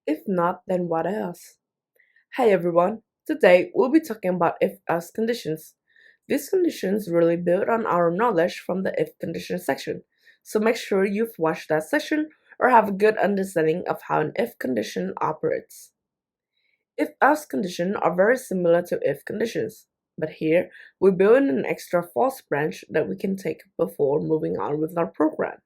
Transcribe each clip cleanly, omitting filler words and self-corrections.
If not, then what else? Hey everyone, today we'll be talking about if-else conditions. These conditions really build on our knowledge from the if condition section, so make sure you've watched that session or have a good understanding of how an if condition operates. If-else conditions are very similar to if conditions, but here we build in an extra false branch that we can take before moving on with our program.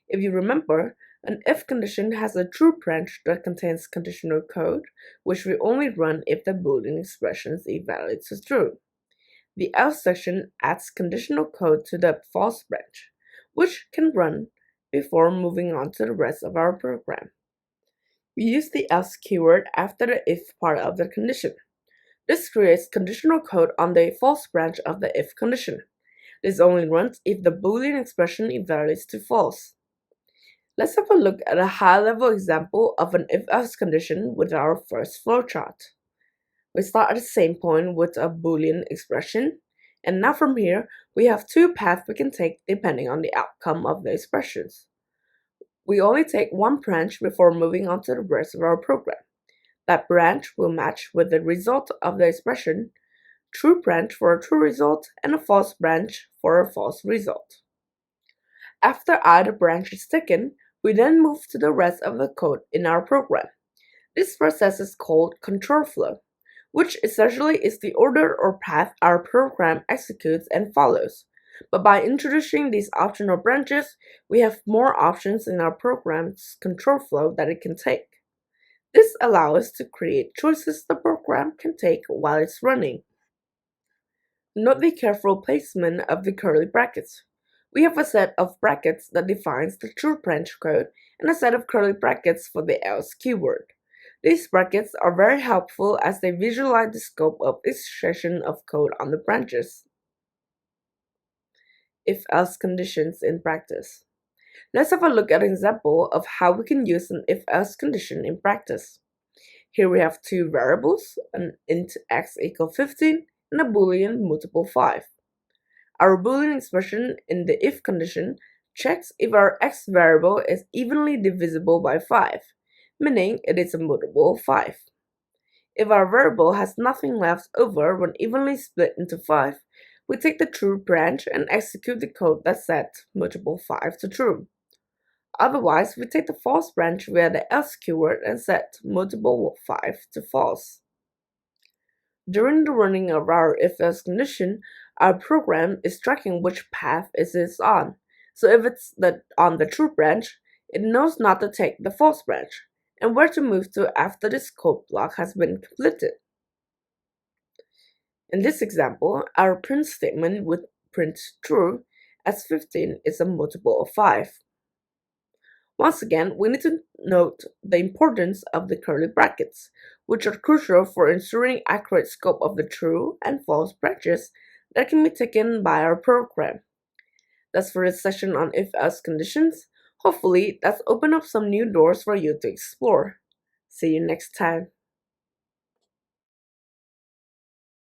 If you remember, an if condition has a true branch that contains conditional code, which we only run if the Boolean expression evaluates as true. The else section adds conditional code to the false branch, which can run before moving on to the rest of our program. We use the else keyword after the if part of the condition. This creates conditional code on the false branch of the if condition. This only runs if the Boolean expression evaluates to false. Let's have a look at a high-level example of an if-else condition with our first flowchart. We start at the same point with a Boolean expression, and now from here, we have two paths we can take depending on the outcome of the expressions. We only take one branch before moving on to the rest of our program. That branch will match with the result of the expression, true branch for a true result, and a false branch for a false result. After either branch is taken, we then move to the rest of the code in our program. This process is called control flow, which essentially is the order or path our program executes and follows. But by introducing these optional branches, we have more options in our program's control flow that it can take. This allows us to create choices the program can take while it's running. Note the careful placement of the curly brackets. We have a set of brackets that defines the true branch code and a set of curly brackets for the else keyword. These brackets are very helpful as they visualize the scope of each section of code on the branches. If-else conditions in practice. Let's have a look at an example of how we can use an if-else condition in practice. Here we have two variables, an int x equals 15 and a boolean multiple 5. Our Boolean expression in the if condition checks if our x variable is evenly divisible by 5, meaning it is a multiple of 5. If our variable has nothing left over when evenly split into 5, we take the true branch and execute the code that sets multiple 5 to true. Otherwise, we take the false branch via the else keyword and set multiple 5 to false. During the running of our if-else condition, our program is tracking which path it is on. So if it's on the true branch, it knows not to take the false branch, and where to move to after this code block has been completed. In this example, our print statement would print true, as 15 is a multiple of 5. Once again, we need to note the importance of the curly brackets, which are crucial for ensuring accurate scope of the true and false branches that can be taken by our program. That's for this session on if-else conditions. Hopefully, that's opened up some new doors for you to explore. See you next time.